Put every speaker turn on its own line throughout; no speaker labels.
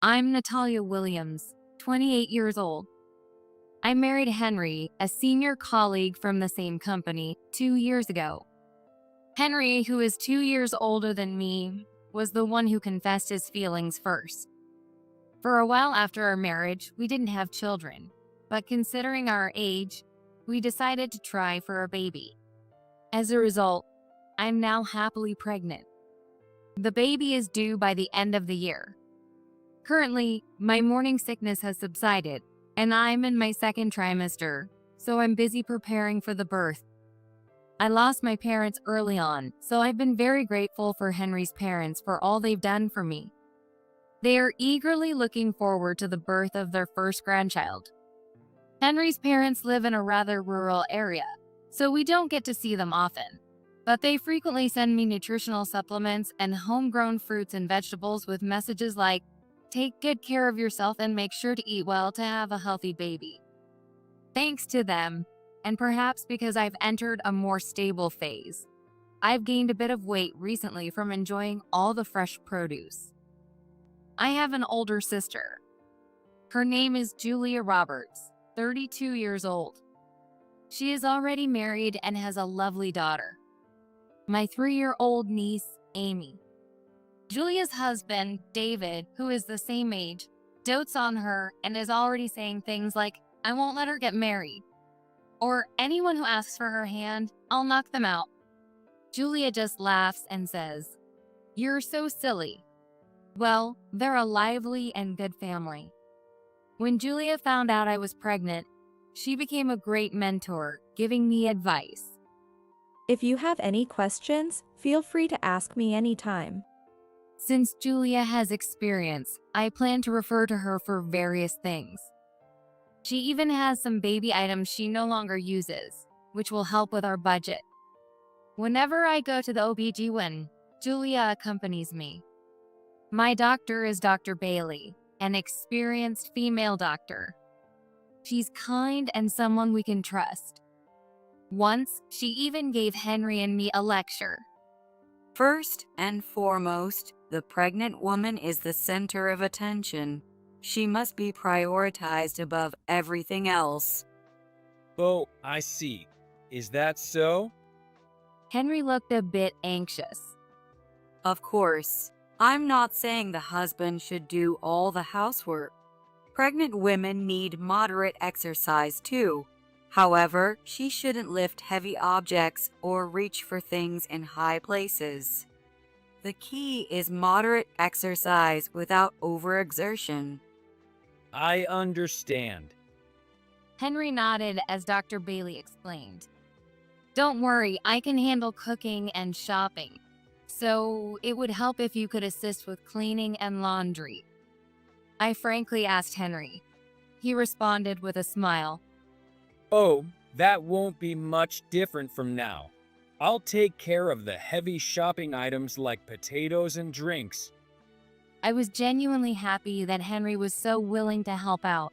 I'm Natalia Williams, 28 years old. I married Henry, a senior colleague from the same company, 2 years ago. Henry, who is 2 years older than me, was the one who confessed his feelings first. For a while after our marriage, we didn't have children, but considering our age, we decided to try for a baby. As a result, I'm now happily pregnant. The baby is due by the end of the year. Currently, my morning sickness has subsided, and I'm in my second trimester, so I'm busy preparing for the birth. I lost my parents early on, so I've been very grateful for Henry's parents for all they've done for me. They are eagerly looking forward to the birth of their first grandchild. Henry's parents live in a rather rural area, so we don't get to see them often. But they frequently send me nutritional supplements and homegrown fruits and vegetables with messages like, "Take good care of yourself and make sure to eat well to have a healthy baby." Thanks to them, and perhaps because I've entered a more stable phase, I've gained a bit of weight recently from enjoying all the fresh produce. I have an older sister. Her name is Julia Roberts, 32 years old. She is already married and has a lovely daughter. My 3-year-old niece, Amy. Julia's husband, David, who is the same age, dotes on her and is already saying things like, "I won't let her get married," or "Anyone who asks for her hand, I'll knock them out." Julia just laughs and says, "You're so silly." Well, they're a lively and good family. When Julia found out I was pregnant, she became a great mentor, giving me advice.
If you have any questions, feel free to ask me anytime.
Since Julia has experience, I plan to refer to her for various things. She even has some baby items she no longer uses, which will help with our budget. Whenever I go to the OBGYN, Julia accompanies me. My doctor is Dr. Bailey, an experienced female doctor. She's kind and someone we can trust. Once, she even gave Henry and me a lecture.
First and foremost, the pregnant woman is the center of attention. She must be prioritized above everything else.
Oh, I see. Is that so?
Henry looked a bit anxious.
Of course, I'm not saying the husband should do all the housework. Pregnant women need moderate exercise too. However, she shouldn't lift heavy objects or reach for things in high places. The key is moderate exercise without overexertion.
I understand.
Henry nodded as Dr. Bailey explained. "Don't worry, I can handle cooking and shopping, so it would help if you could assist with cleaning and laundry." I frankly asked Henry. He responded with a smile.
Oh, that won't be much different from now. I'll take care of the heavy shopping items like potatoes and drinks.
I was genuinely happy that Henry was so willing to help out.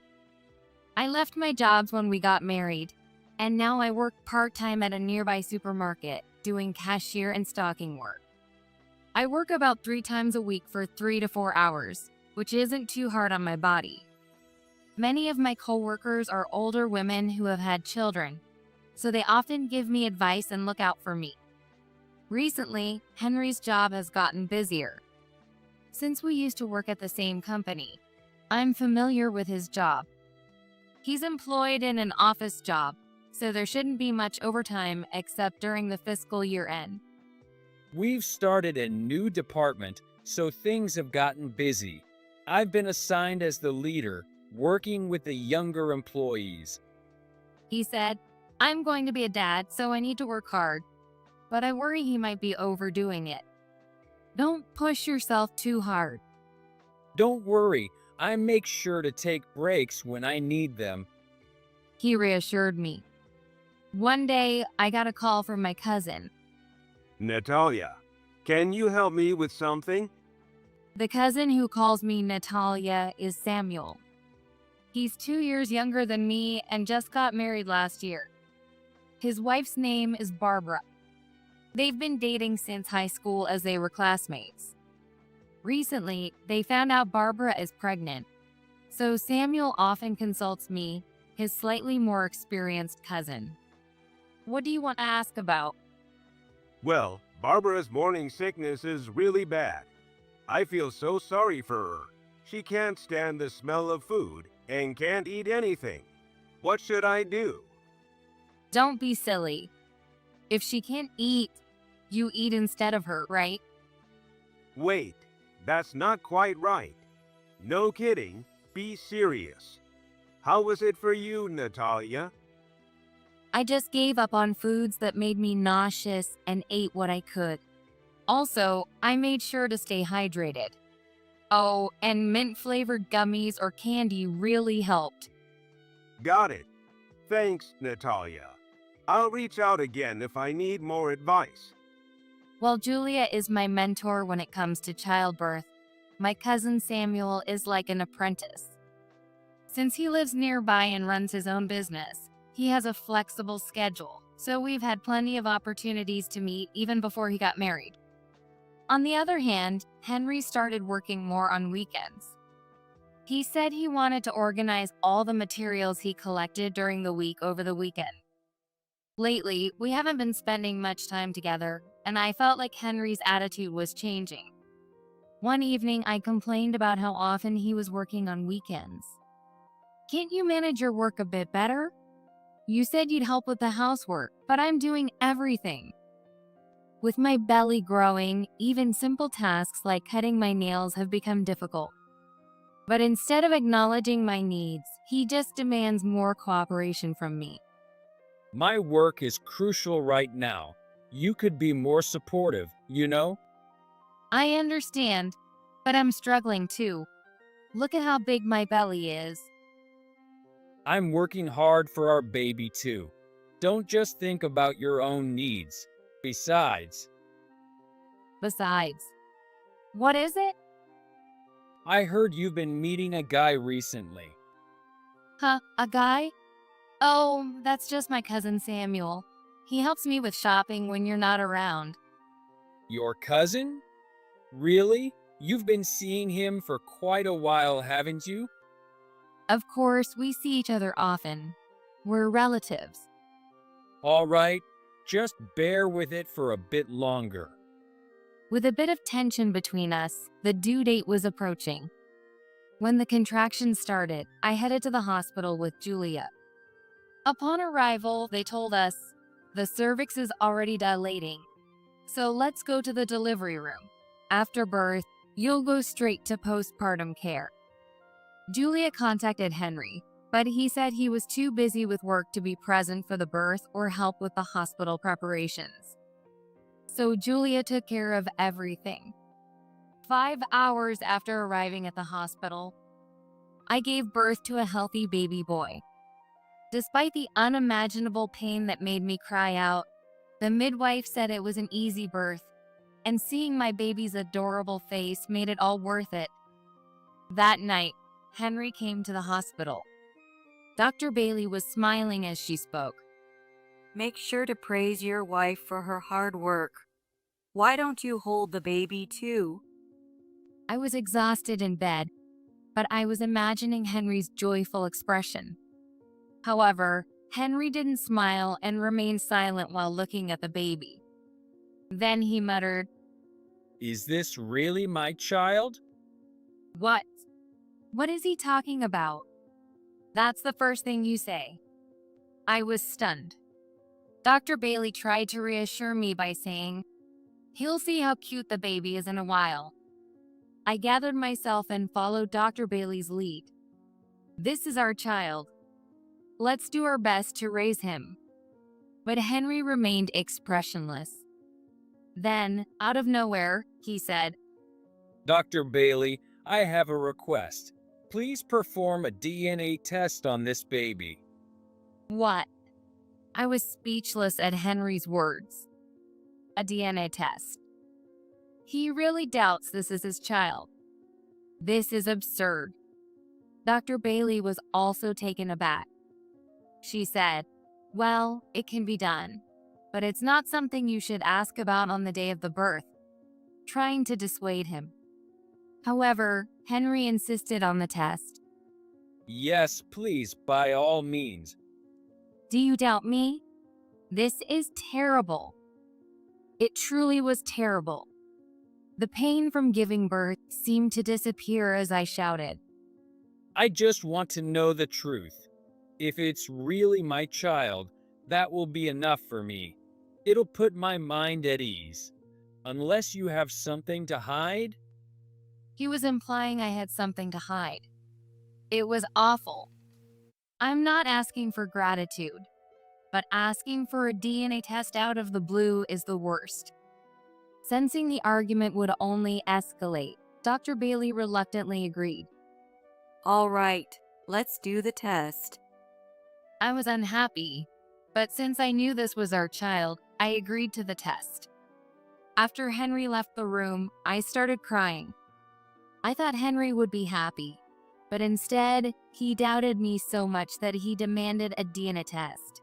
I left my jobs when we got married, and now I work part-time at a nearby supermarket, doing cashier and stocking work. I work about 3 times a week for 3 to 4 hours, which isn't too hard on my body. Many of my coworkers are older women who have had children, so they often give me advice and look out for me. Recently, Henry's job has gotten busier. Since we used to work at the same company, I'm familiar with his job. He's employed in an office job, so there shouldn't be much overtime except during the fiscal year end.
We've started a new department, so things have gotten busy. I've been assigned as the leader, working with the younger employees.
He said, "I'm going to be a dad, so I need to work hard, but I worry he might be overdoing it. Don't push yourself too hard."
Don't worry, I make sure to take breaks when I need them.
He reassured me. One day, I got a call from my cousin.
Natalia, can you help me with something?
The cousin who calls me Natalia is Samuel. He's 2 years younger than me and just got married last year. His wife's name is Barbara. They've been dating since high school as they were classmates. Recently, they found out Barbara is pregnant, so Samuel often consults me, his slightly more experienced cousin. What do you want to ask about?
Well, Barbara's morning sickness is really bad. I feel so sorry for her. She can't stand the smell of food and can't eat anything. What should I do?
Don't be silly. If she can't eat, you eat instead of her, right?
Wait, that's not quite right. No kidding, be serious. How was it for you, Natalia?
I just gave up on foods that made me nauseous and ate what I could. Also, I made sure to stay hydrated. Oh, and mint-flavored gummies or candy really helped.
Got it. Thanks, Natalia. I'll reach out again if I need more advice.
While Julia is my mentor when it comes to childbirth, my cousin Samuel is like an apprentice. Since he lives nearby and runs his own business, he has a flexible schedule, so we've had plenty of opportunities to meet even before he got married. On the other hand, Henry started working more on weekends. He said he wanted to organize all the materials he collected during the week over the weekend. Lately, we haven't been spending much time together, and I felt like Henry's attitude was changing. One evening, I complained about how often he was working on weekends. Can't you manage your work a bit better? You said you'd help with the housework, but I'm doing everything. With my belly growing, even simple tasks like cutting my nails have become difficult. But instead of acknowledging my needs, he just demands more cooperation from me.
My work is crucial right now. You could be more supportive, you know?
I understand, but I'm struggling too. Look at how big my belly is.
I'm working hard for our baby too. Don't just think about your own needs. Besides,
What is it?
I heard you've been meeting a guy recently.
Huh, a guy? Oh, that's just my cousin Samuel. He helps me with shopping when you're not around.
Your cousin? Really? You've been seeing him for quite a while, haven't you?
Of course, we see each other often. We're relatives.
All right, just bear with it for a bit longer.
With a bit of tension between us, the due date was approaching. When the contractions started, I headed to the hospital with Julia. Upon arrival, they told us, the cervix is already dilating, so let's go to the delivery room. After birth, you'll go straight to postpartum care. Julia contacted Henry, but he said he was too busy with work to be present for the birth or help with the hospital preparations. So Julia took care of everything. 5 hours after arriving at the hospital, I gave birth to a healthy baby boy. Despite the unimaginable pain that made me cry out, the midwife said it was an easy birth, and seeing my baby's adorable face made it all worth it. That night, Henry came to the hospital. Dr. Bailey was smiling as she spoke.
Make sure to praise your wife for her hard work. Why don't you hold the baby too?
I was exhausted in bed, but I was imagining Henry's joyful expression. However, Henry didn't smile and remained silent while looking at the baby. Then he muttered,
Is this really my child?
"What? What is he talking about? That's the first thing you say." I was stunned. Dr. Bailey tried to reassure me by saying, "He'll see how cute the baby is in a while." I gathered myself and followed Dr. Bailey's lead. This is our child. Let's do our best to raise him. But Henry remained expressionless. Then, out of nowhere, he said,
Dr. Bailey, I have a request. Please perform a DNA test on this baby.
"What?" I was speechless at Henry's words. A DNA test. He really doubts this is his child. This is absurd. Dr. Bailey was also taken aback. She said, "Well, it can be done, but it's not something you should ask about on the day of the birth," trying to dissuade him. However, Henry insisted on the test.
Yes, please, by all means.
Do you doubt me? This is terrible. It truly was terrible. The pain from giving birth seemed to disappear as I shouted.
I just want to know the truth. If it's really my child, that will be enough for me. It'll put my mind at ease. Unless you have something to hide?
He was implying I had something to hide. It was awful. I'm not asking for gratitude, but asking for a DNA test out of the blue is the worst. Sensing the argument would only escalate, Dr. Bailey reluctantly agreed.
All right, let's do the test.
I was unhappy, but since I knew this was our child, I agreed to the test. After Henry left the room, I started crying. I thought Henry would be happy, but instead, he doubted me so much that he demanded a DNA test.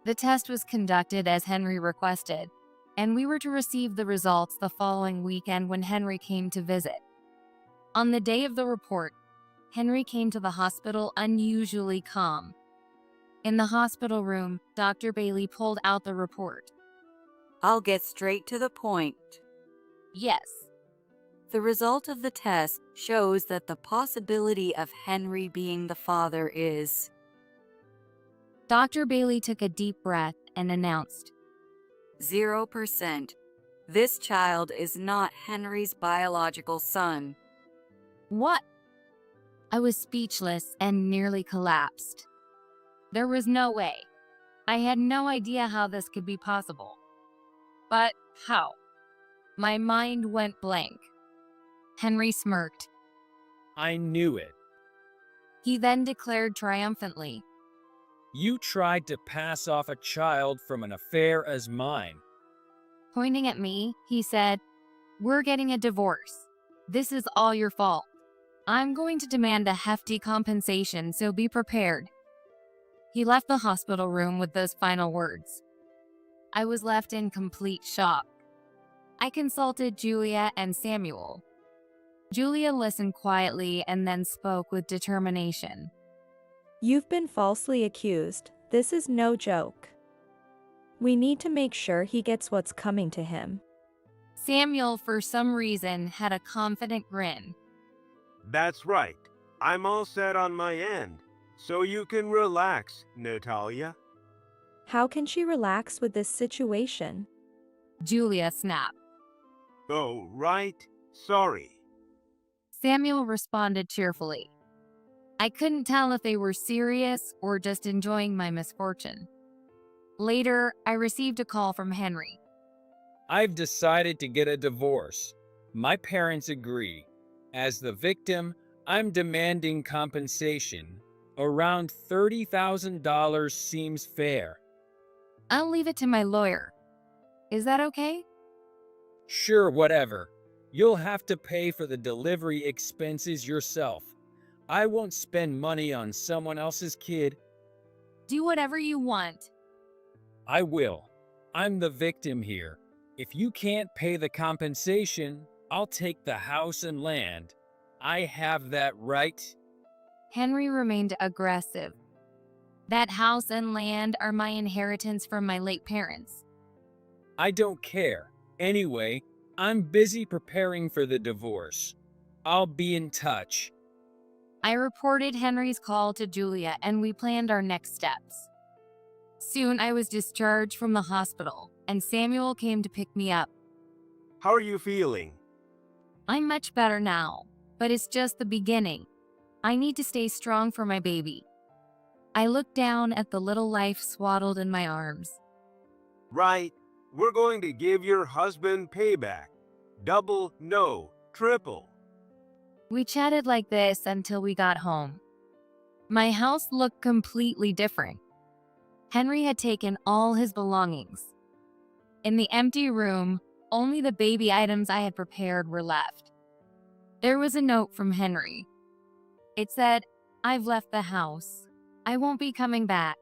The test was conducted as Henry requested, and we were to receive the results the following weekend when Henry came to visit. On the day of the report, Henry came to the hospital unusually calm. In the hospital room, Dr. Bailey pulled out the report.
I'll get straight to the point.
Yes,
The result of the test shows that the possibility of Henry being the father is
Dr. Bailey took a deep breath and announced,
0%. This child is not Henry's biological son.
"What?" I was speechless and nearly collapsed. There was no way. I had no idea how this could be possible. But how? My mind went blank. Henry smirked.
I knew it.
He then declared triumphantly,
You tried to pass off a child from an affair as mine.
pointing at me, he said, "We're getting a divorce. This is all your fault. I'm going to demand a hefty compensation, so be prepared." He left the hospital room with those final words. I was left in complete shock. I consulted Julia and Samuel. Julia listened quietly and then spoke with determination.
You've been falsely accused. This is no joke. We need to make sure he gets what's coming to him.
Samuel, for some reason, had a confident grin.
That's right. I'm all set on my end. So you can relax, Natalia.
How can she relax with this situation?
Julia snapped.
Oh, right. Sorry.
Samuel responded cheerfully. I couldn't tell if they were serious or just enjoying my misfortune. Later, I received a call from Henry.
I've decided to get a divorce. My parents agree. As the victim, I'm demanding compensation. Around $30,000 seems fair.
I'll leave it to my lawyer. Is that okay?
Sure, whatever. You'll have to pay for the delivery expenses yourself. I won't spend money on someone else's kid.
Do whatever you want.
I will. I'm the victim here. If you can't pay the compensation, I'll take the house and land. I have that right.
Henry remained aggressive. That house and land are my inheritance from my late parents.
I don't care. Anyway, I'm busy preparing for the divorce. I'll be in touch.
I reported Henry's call to Julia and we planned our next steps. Soon I was discharged from the hospital and Samuel came to pick me up.
How are you feeling?
I'm much better now, but it's just the beginning. I need to stay strong for my baby. I looked down at the little life swaddled in my arms.
Right. We're going to give your husband payback. Double, no, triple.
We chatted like this until we got home. My house looked completely different. Henry had taken all his belongings. In the empty room, only the baby items I had prepared were left. There was a note from Henry. It said, "I've left the house. I won't be coming back.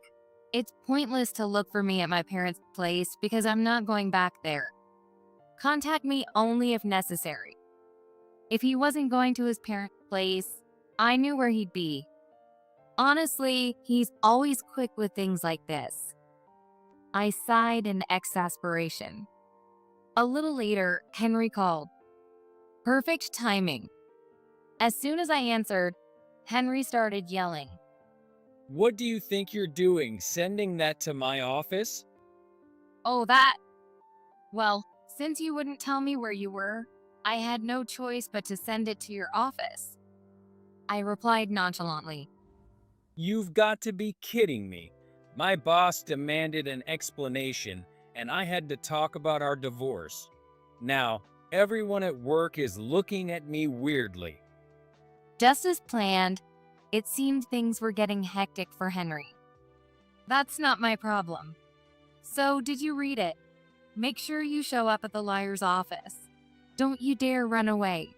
It's pointless to look for me at my parents' place because I'm not going back there. Contact me only if necessary." If he wasn't going to his parents' place, I knew where he'd be. Honestly, he's always quick with things like this. I sighed in exasperation. A little later, Henry called. Perfect timing. As soon as I answered, Henry started yelling.
What do you think you're doing, sending that to my office?
Oh, that. Well, since you wouldn't tell me where you were, I had no choice but to send it to your office. I replied nonchalantly.
You've got to be kidding me. My boss demanded an explanation, and I had to talk about our divorce. Now, everyone at work is looking at me weirdly.
Just as planned, it seemed things were getting hectic for Henry. That's not my problem. So, did you read it? Make sure you show up at the lawyer's office. Don't you dare run away.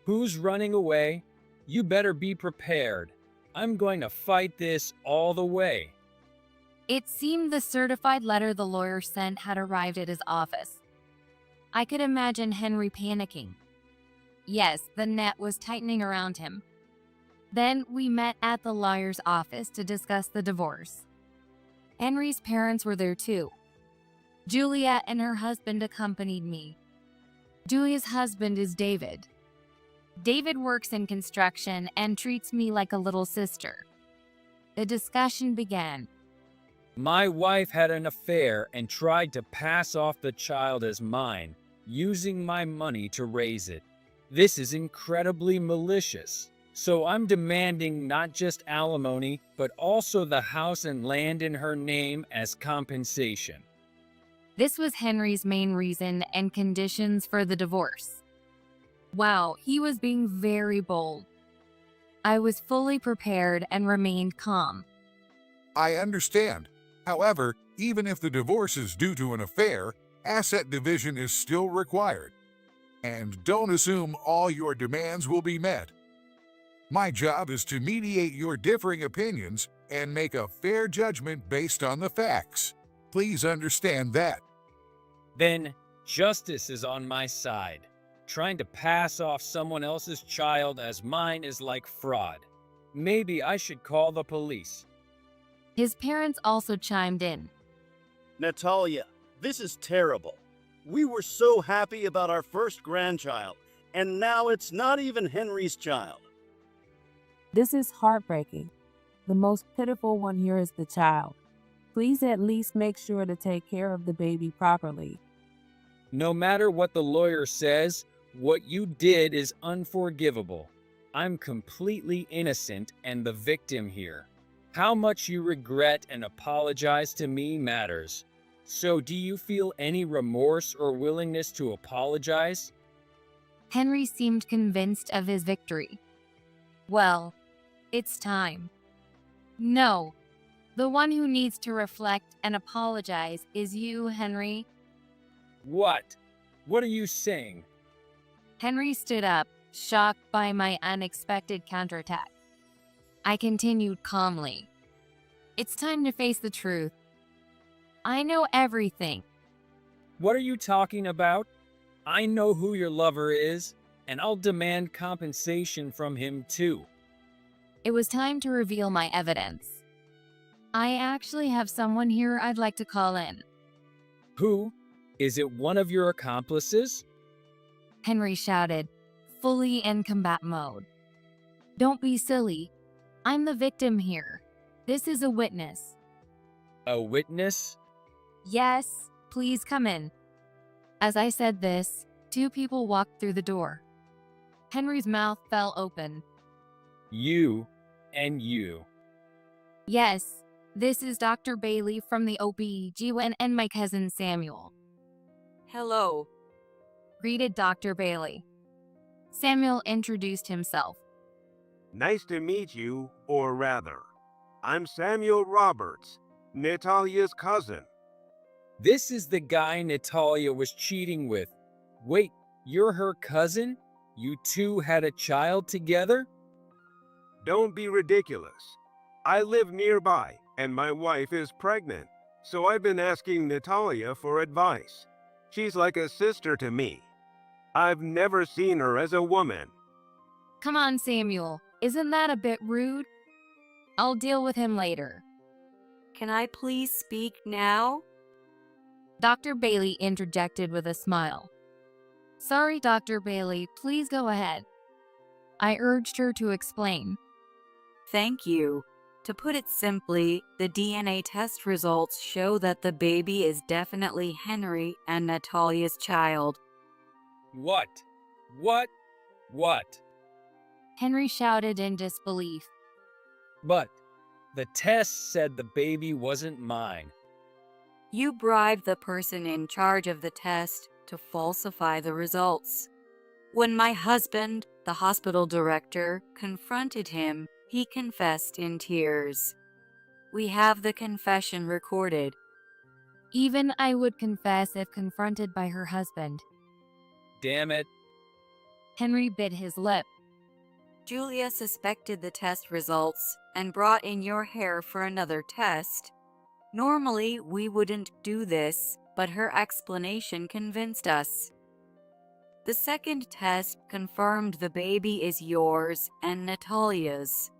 Who's running away? You better be prepared. I'm going to fight this all the way.
It seemed the certified letter the lawyer sent had arrived at his office. I could imagine Henry panicking. Yes, the net was tightening around him. Then we met at the lawyer's office to discuss the divorce. Henry's parents were there too. Julia and her husband accompanied me. Julia's husband is David. David works in construction and treats me like a little sister. The discussion began.
My wife had an affair and tried to pass off the child as mine, using my money to raise it. This is incredibly malicious. So I'm demanding not just alimony, but also the house and land in her name as compensation.
This was Henry's main reason and conditions for the divorce. Wow, he was being very bold. I was fully prepared and remained calm.
I understand. However, even if the divorce is due to an affair, asset division is still required. And don't assume all your demands will be met. My job is to mediate your differing opinions and make a fair judgment based on the facts. Please understand that.
Then, justice is on my side. Trying to pass off someone else's child as mine is like fraud. Maybe I should call the police.
His parents also chimed in.
Natalia, this is terrible. We were so happy about our first grandchild, and now it's not even Henry's child.
This is heartbreaking. The most pitiful one here is the child. Please at least make sure to take care of the baby properly.
No matter what the lawyer says, what you did is unforgivable. I'm completely innocent and the victim here. How much you regret and apologize to me matters. So do you feel any remorse or willingness to apologize?
Henry seemed convinced of his victory. Well, it's time. No, the one who needs to reflect and apologize is you, Henry.
What? What are you saying?
Henry stood up, shocked by my unexpected counterattack. I continued calmly. It's time to face the truth. I know everything.
What are you talking about? I know who your lover is, and I'll demand compensation from him too.
It was time to reveal my evidence. I actually have someone here I'd like to call in.
Who? Is it one of your accomplices?
Henry shouted, fully in combat mode. Don't be silly. I'm the victim here. This is a witness.
A witness?
Yes, please come in. As I said this, two people walked through the door. Henry's mouth fell open.
You and you.
Yes, this is Dr. Bailey from the OB/GYN and my cousin Samuel.
Hello.
Greeted Dr. Bailey. Samuel introduced himself.
Nice to meet you, or rather, I'm Samuel Roberts, Natalia's cousin.
This is the guy Natalia was cheating with. Wait, you're her cousin? You two had a child together?
Don't be ridiculous. I live nearby, and my wife is pregnant, so I've been asking Natalia for advice. She's like a sister to me. I've never seen her as a woman.
Come on, Samuel. Isn't that a bit rude? I'll deal with him later.
Can I please speak now?
Dr. Bailey interjected with a smile. Sorry, Dr. Bailey, please go ahead. I urged her to explain.
Thank you. To put it simply, the DNA test results show that the baby is definitely Henry and Natalia's child.
What? What?
Henry shouted in disbelief.
But the test said the baby wasn't mine.
You bribed the person in charge of the test to falsify the results. When my husband, the hospital director, confronted him, he confessed in tears. We have the confession recorded.
Even I would confess if confronted by her husband.
Damn it.
Henry bit his lip.
Julia suspected the test results and brought in your hair for another test. Normally, we wouldn't do this, but her explanation convinced us. The second test confirmed the baby is yours and Natalia's.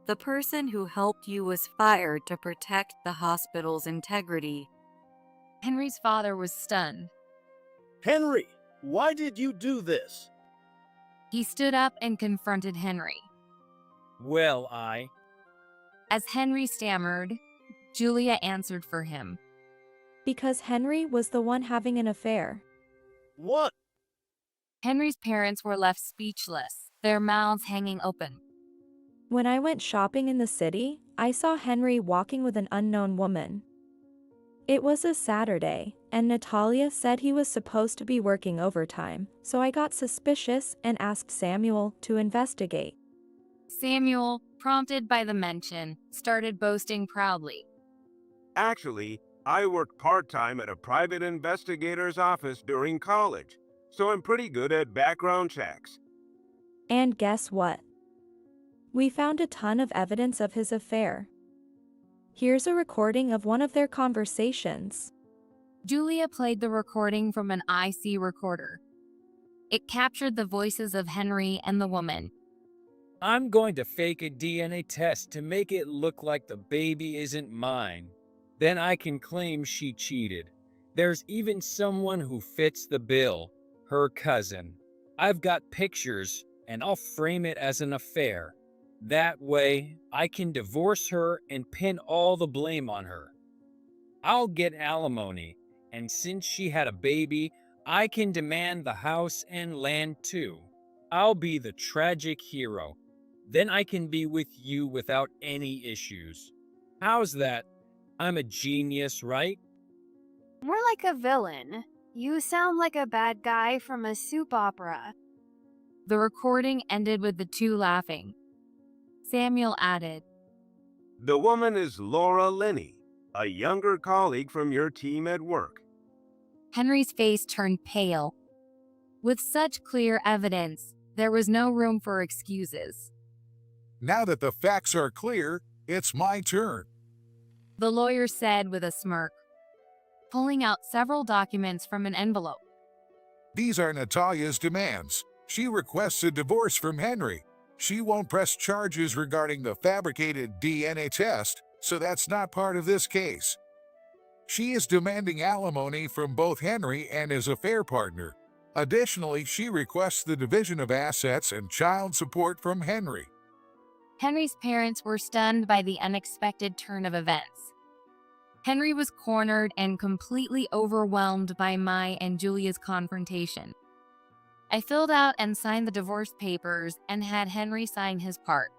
The person who helped you was fired to protect the hospital's integrity.
Henry's father was stunned.
Henry, why did you do this?
He stood up and confronted Henry.
Well,
As Henry stammered, Julia answered for him.
Because Henry was the one having an affair.
What?
Henry's parents were left speechless, their mouths hanging open.
When I went shopping in the city, I saw Henry walking with an unknown woman. It was a Saturday, and Natalia said he was supposed to be working overtime, so I got suspicious and asked Samuel to investigate.
Samuel, prompted by the mention, started boasting proudly.
Actually, I worked part-time at a private investigator's office during college, so I'm pretty good at background checks.
And guess what? We found a ton of evidence of his affair. Here's a recording of one of their conversations.
Julia played the recording from an IC recorder. It captured the voices of Henry and the woman.
I'm going to fake a DNA test to make it look like the baby isn't mine. Then I can claim she cheated. There's even someone who fits the bill, her cousin. I've got pictures, and I'll frame it as an affair. That way, I can divorce her and pin all the blame on her. I'll get alimony, and since she had a baby, I can demand the house and land too. I'll be the tragic hero. Then I can be with you without any issues. How's that? I'm a genius, right?
More like a villain. You sound like a bad guy from a soap opera.
The recording ended with the two laughing. Samuel added,
The woman is Laura Linney, a younger colleague from your team at work.
Henry's face turned pale. With such clear evidence, there was no room for excuses.
Now that the facts are clear, it's my turn.
The lawyer said with a smirk, pulling out several documents from an envelope.
These are Natalia's demands. She requests a divorce from Henry. She won't press charges regarding the fabricated DNA test, so that's not part of this case. She is demanding alimony from both Henry and his affair partner. Additionally, she requests the division of assets and child support from Henry.
Henry's parents were stunned by the unexpected turn of events. Henry was cornered and completely overwhelmed by my and Julia's confrontation. I filled out and signed the divorce papers and had Henry sign his part.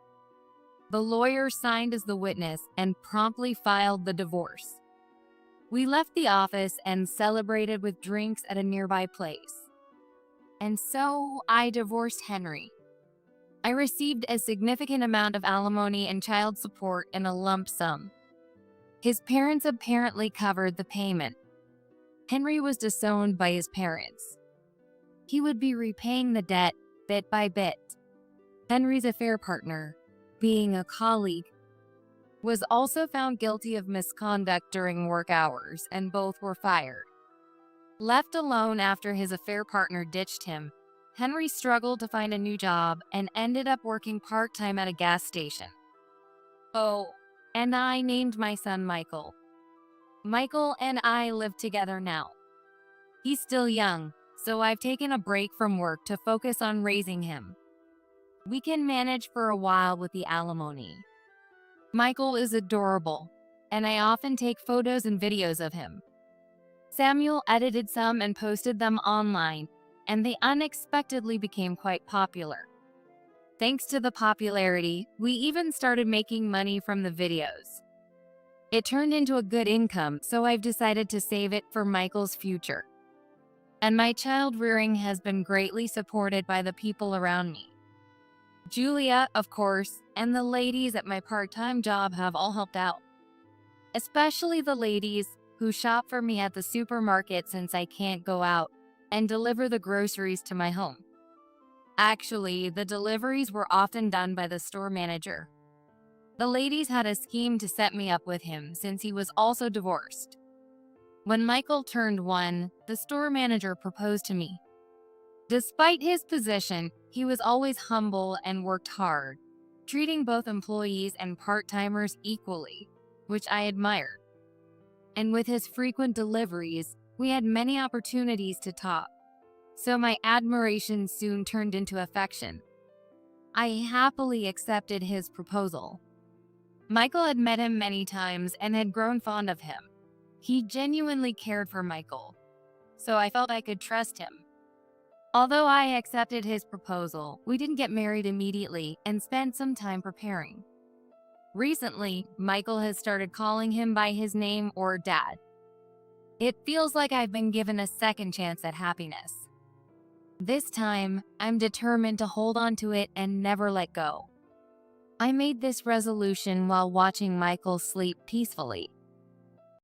The lawyer signed as the witness and promptly filed the divorce. We left the office and celebrated with drinks at a nearby place. And so I divorced Henry. I received a significant amount of alimony and child support in a lump sum. His parents apparently covered the payment. Henry was disowned by his parents. He would be repaying the debt bit by bit. Henry's affair partner, being a colleague, was also found guilty of misconduct during work hours, and both were fired. Left alone after his affair partner ditched him, Henry struggled to find a new job and ended up working part-time at a gas station. Oh, and I named my son Michael. Michael and I live together now. He's still young, so I've taken a break from work to focus on raising him. We can manage for a while with the alimony. Michael is adorable, and I often take photos and videos of him. Samuel edited some and posted them online, and they unexpectedly became quite popular. Thanks to the popularity, we even started making money from the videos. It turned into a good income, so I've decided to save it for Michael's future. And my child rearing has been greatly supported by the people around me. Julia, of course, and the ladies at my part-time job have all helped out. Especially the ladies who shop for me at the supermarket since I can't go out and deliver the groceries to my home. Actually, the deliveries were often done by the store manager. The ladies had a scheme to set me up with him since he was also divorced. When Michael turned 1, the store manager proposed to me. Despite his position, he was always humble and worked hard, treating both employees and part-timers equally, which I admired. And with his frequent deliveries, we had many opportunities to talk. So my admiration soon turned into affection. I happily accepted his proposal. Michael had met him many times and had grown fond of him. He genuinely cared for Michael, so I felt I could trust him. Although I accepted his proposal, we didn't get married immediately and spent some time preparing. Recently, Michael has started calling him by his name or dad. It feels like I've been given a second chance at happiness. This time, I'm determined to hold on to it and never let go. I made this resolution while watching Michael sleep peacefully.